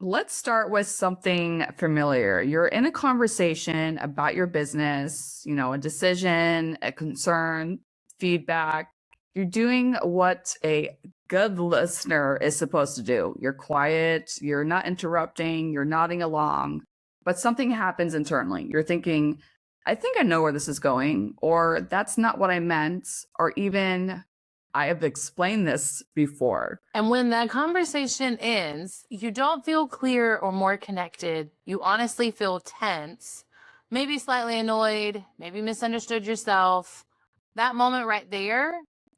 Let's start with something familiar. You're in a conversation about your business, a decision, a concern, feedback. You're doing what a good listener is supposed to do. You're quiet, you're not interrupting, you're nodding along, but something happens internally. You're thinking, I think I know where this is going, or that's not what I meant, or even I have explained this before. And when that conversation ends, you don't feel clear or more connected. You honestly feel tense, maybe slightly annoyed, maybe misunderstood yourself. That moment right there,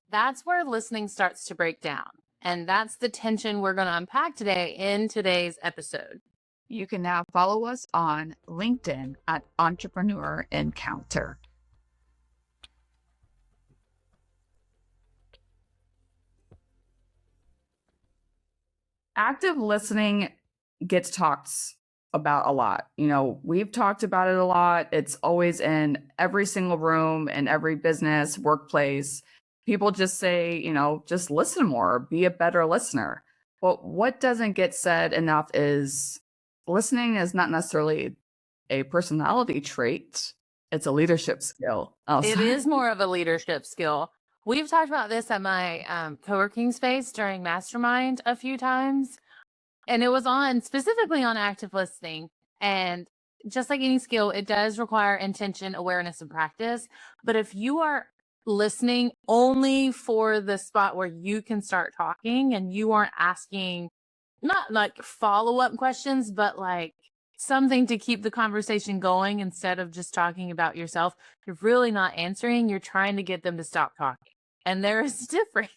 that's where listening starts to break down. And that's the tension we're going to unpack today in today's episode. You can now follow us on LinkedIn at Entrepreneur Encounter. Active listening gets talked about a lot. We've talked about it a lot. It's always in every single room, in every business, workplace. People just say, just listen more, be a better listener. But what doesn't get said enough is listening is not necessarily a personality trait. It's a leadership skill. It is more of a leadership skill. We've talked about this at my co-working space during Mastermind a few times, and it was specifically on active listening. And just like any skill, it does require intention, awareness, and practice. But if you are listening only for the spot where you can start talking and you aren't asking, not like follow-up questions, but like something to keep the conversation going instead of just talking about yourself, you're really not answering. You're trying to get them to stop talking. And there is a difference.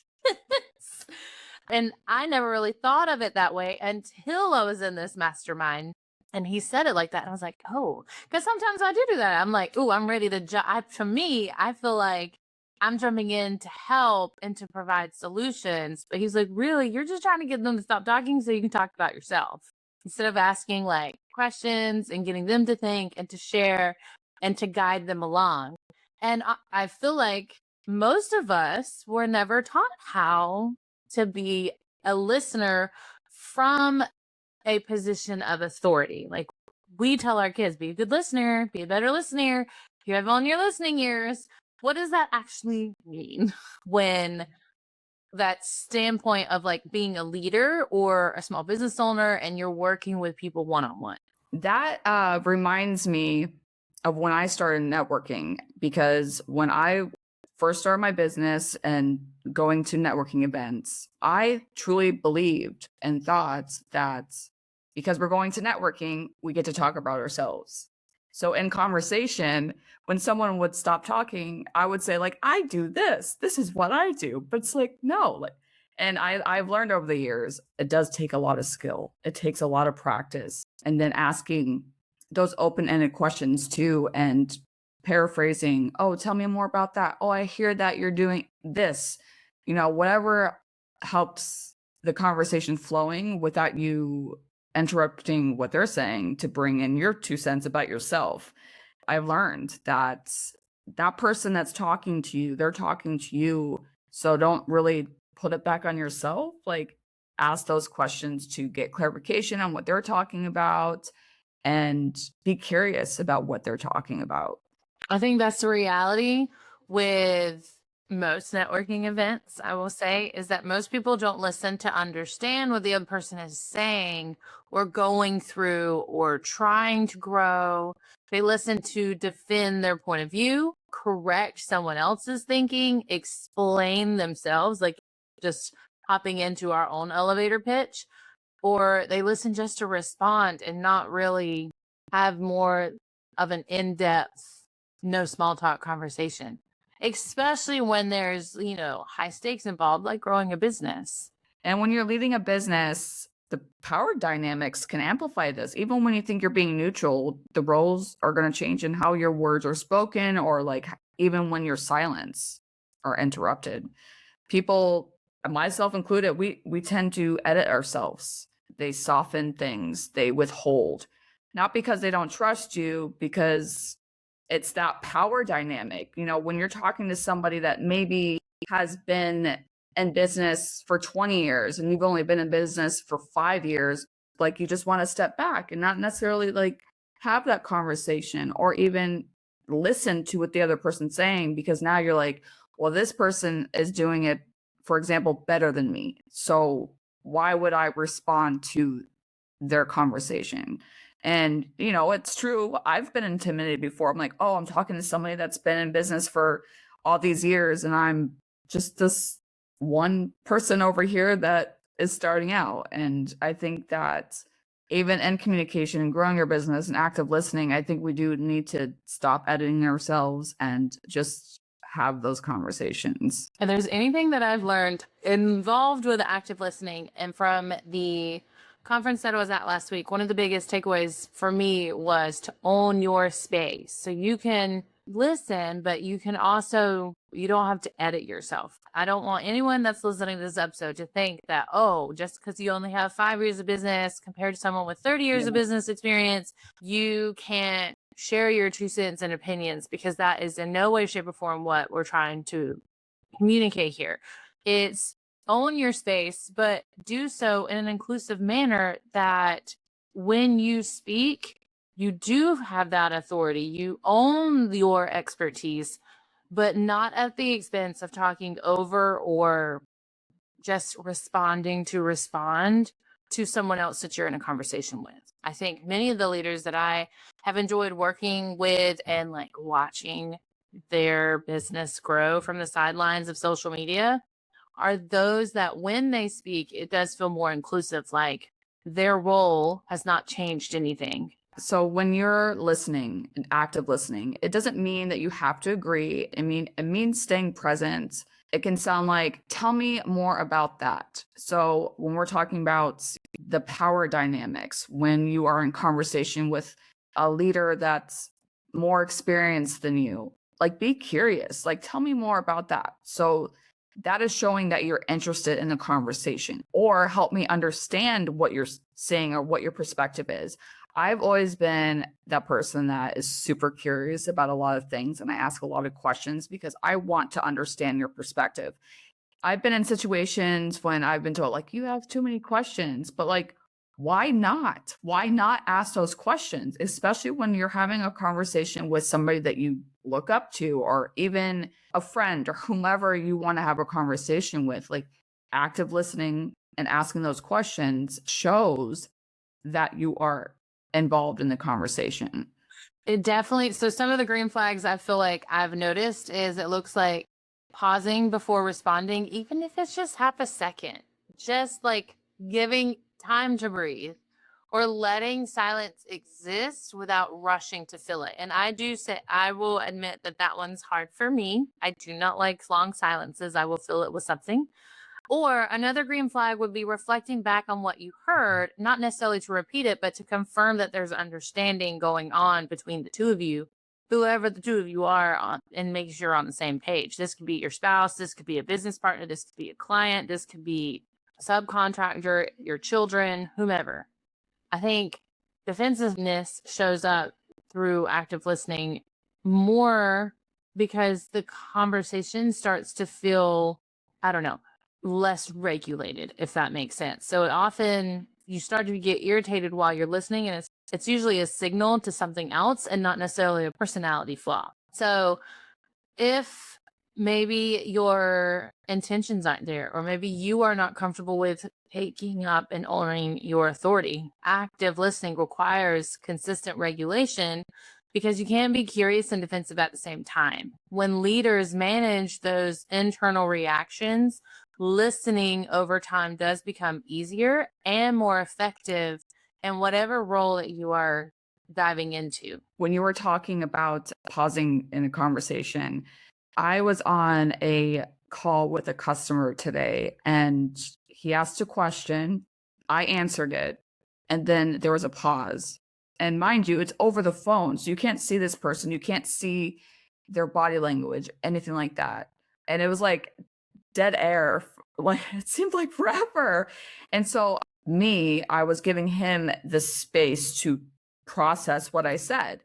And I never really thought of it that way until I was in this mastermind. And he said it like that. And I was like, oh, because sometimes I do that. I'm like, oh, I'm ready to jump. To me, I feel like I'm jumping in to help and to provide solutions. But he's like, really, you're just trying to get them to stop talking so you can talk about yourself instead of asking like questions and getting them to think and to share and to guide them along. And I feel like most of us were never taught how to be a listener from a position of authority. Like we tell our kids, be a good listener, be a better listener. You have on your listening ears. What does that actually mean when that standpoint of like being a leader or a small business owner and you're working with people one-on-one? That reminds me of when I started networking, because when I first started my business and going to networking events, I truly believed and thought that because we're going to networking, we get to talk about ourselves. So in conversation, when someone would stop talking, I would say like, I do this. This is what I do. But it's like, no. And I've learned over the years, it does take a lot of skill. It takes a lot of practice. And then asking those open-ended questions too, and paraphrasing, oh, tell me more about that. Oh, I hear that you're doing this. Whatever helps the conversation flowing without you interrupting what they're saying to bring in your 2 cents about yourself. I've learned that that person that's talking to you, they're talking to you. So don't really put it back on yourself. Like ask those questions to get clarification on what they're talking about and be curious about what they're talking about. I think that's the reality with most networking events, I will say, is that most people don't listen to understand what the other person is saying or going through or trying to grow. They listen to defend their point of view, correct someone else's thinking, explain themselves, like just hopping into our own elevator pitch, or they listen just to respond and not really have more of an in-depth, no small talk conversation, especially when there's, high stakes involved, like growing a business. And when you're leading a business, the power dynamics can amplify this. Even when you think you're being neutral, the roles are going to change in how your words are spoken, or like even when your silence are interrupted. People, myself included, we tend to edit ourselves. They soften things, they withhold, not because they don't trust you, because it's that power dynamic. When you're talking to somebody that maybe has been in business for 20 years and you've only been in business for 5 years, like you just want to step back and not necessarily like have that conversation or even listen to what the other person's saying, because now you're like, well, this person is doing it, for example, better than me. So why would I respond to their conversation? And, it's true. I've been intimidated before. I'm like, oh, I'm talking to somebody that's been in business for all these years, and I'm just this one person over here that is starting out. And I think that even in communication and growing your business and active listening, I think we do need to stop editing ourselves and just have those conversations. And there's anything that I've learned involved with active listening and from the conference that I was at last week, one of the biggest takeaways for me was to own your space. So you can listen, but you don't have to edit yourself. I don't want anyone that's listening to this episode to think that, oh, just because you only have 5 years of business compared to someone with 30 years of business experience, you can't share your 2 cents and opinions, because that is in no way, shape, or form what we're trying to communicate here. It's own your space, but do so in an inclusive manner that when you speak, you do have that authority. You own your expertise, but not at the expense of talking over or just responding to respond to someone else that you're in a conversation with. I think many of the leaders that I have enjoyed working with and like watching their business grow from the sidelines of social media are those that when they speak, it does feel more inclusive, like their role has not changed anything. So when you're listening and active listening, it doesn't mean that you have to agree. It means staying present. It can sound like, tell me more about that. So when we're talking about the power dynamics, when you are in conversation with a leader that's more experienced than you, like be curious, like tell me more about that. So that is showing that you're interested in the conversation, or help me understand what you're saying or what your perspective is. I've always been that person that is super curious about a lot of things, and I ask a lot of questions because I want to understand your perspective. I've been in situations when I've been told, like, you have too many questions, but like, why not? Why not ask those questions, especially when you're having a conversation with somebody that you look up to, or even a friend or whomever you want to have a conversation with? Like, active listening and asking those questions shows that you are involved in the conversation. It definitely, so some of the green flags I feel like I've noticed is it looks like pausing before responding, even if it's just half a second, just like giving time to breathe, or letting silence exist without rushing to fill it. And I will admit that one's hard for me. I do not like long silences. I will fill it with something. Or another green flag would be reflecting back on what you heard, not necessarily to repeat it, but to confirm that there's understanding going on between the two of you, whoever the two of you are, and make sure you're on the same page. This could be your spouse, this could be a business partner, this could be a client, this could be a subcontractor, your children, whomever. I think defensiveness shows up through active listening more because the conversation starts to feel, I don't know, less regulated, if that makes sense. So often you start to get irritated while you're listening, and it's usually a signal to something else and not necessarily a personality flaw. So if maybe your intentions aren't there, or maybe you are not comfortable with taking up and owning your authority, active listening requires consistent regulation, because you can't be curious and defensive at the same time. When leaders manage those internal reactions, listening over time does become easier and more effective in whatever role that you are diving into. When you were talking about pausing in a conversation, I was on a call with a customer today, and he asked a question. I answered it, and then there was a pause. And mind you, it's over the phone, so you can't see this person. You can't see their body language, anything like that. And it was like dead air. Like, it seemed like forever. And so I was giving him the space to process what I said.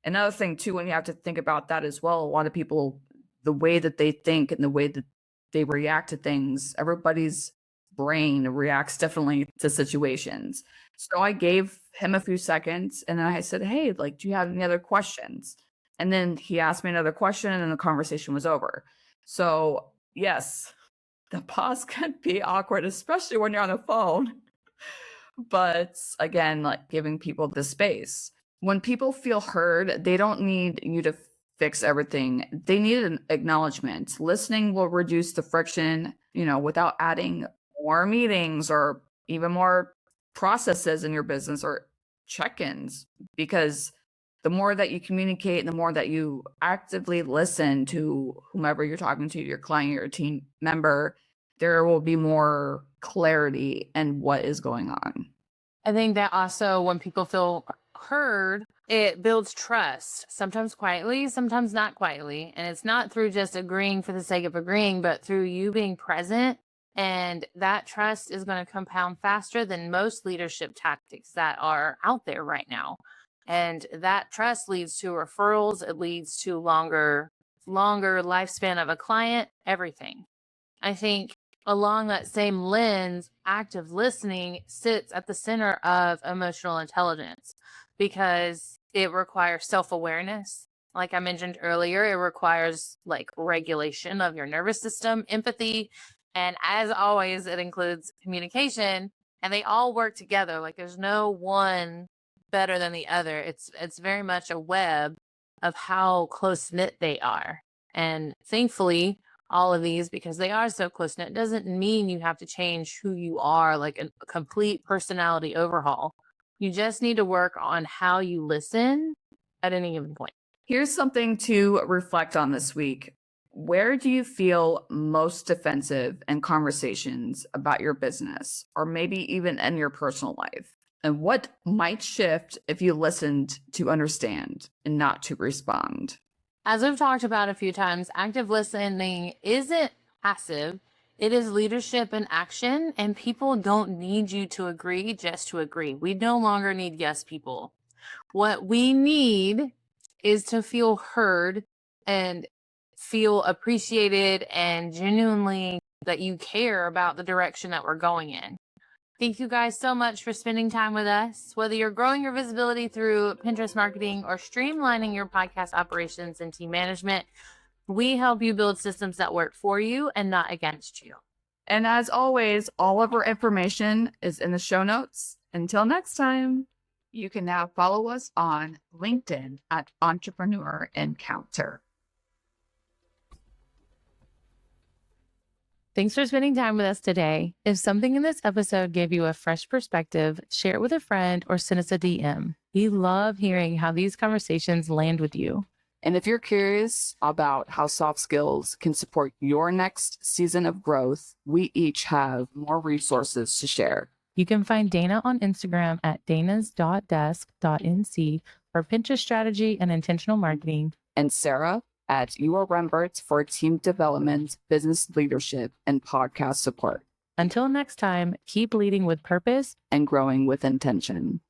Another thing too, when you have to think about that as well, a lot of people, the way that they think and the way that they react to things, everybody's brain reacts differently to situations. So I gave him a few seconds and then I said, "Hey, like, do you have any other questions?" And then he asked me another question and then the conversation was over. So, yes, the pause can be awkward, especially when you're on the phone. But again, like giving people the space. When people feel heard, they don't need you to fix everything. They need an acknowledgement. Listening will reduce the friction, without adding more meetings or even more processes in your business or check-ins. Because the more that you communicate and the more that you actively listen to whomever you're talking to, your client, your team member, there will be more clarity in what is going on. I think that also when people feel heard, it builds trust, sometimes quietly, sometimes not quietly. And it's not through just agreeing for the sake of agreeing, but through you being present. And that trust is going to compound faster than most leadership tactics that are out there right now. And that trust leads to referrals. It leads to longer lifespan of a client, everything. I think along that same lens, active listening sits at the center of emotional intelligence because it requires self-awareness. Like I mentioned earlier, it requires like regulation of your nervous system, empathy, and as always, it includes communication, and they all work together. Like there's no one better than the other. It's very much a web of how close knit they are. And thankfully, all of these, because they are so close knit, doesn't mean you have to change who you are, like a complete personality overhaul. You just need to work on how you listen at any given point. Here's something to reflect on this week. Where do you feel most defensive in conversations about your business or maybe even in your personal life? And what might shift if you listened to understand and not to respond? As we've talked about a few times, active listening isn't passive. It is leadership in action, and people don't need you to agree just to agree. We no longer need yes people. What we need is to feel heard and feel appreciated and genuinely that you care about the direction that we're going in. Thank you guys so much for spending time with us. Whether you're growing your visibility through Pinterest marketing or streamlining your podcast operations and team management, we help you build systems that work for you and not against you. And as always, all of our information is in the show notes. Until next time, you can now follow us on LinkedIn at Entrepreneur Encounter. Thanks for spending time with us today. If something in this episode gave you a fresh perspective, share it with a friend or send us a DM. We love hearing how these conversations land with you. And if you're curious about how soft skills can support your next season of growth, we each have more resources to share. You can find Dana on Instagram at danas.desk.nc for Pinterest strategy and intentional marketing. And Sarah at UR Rembert for team development, business leadership, and podcast support. Until next time, keep leading with purpose and growing with intention.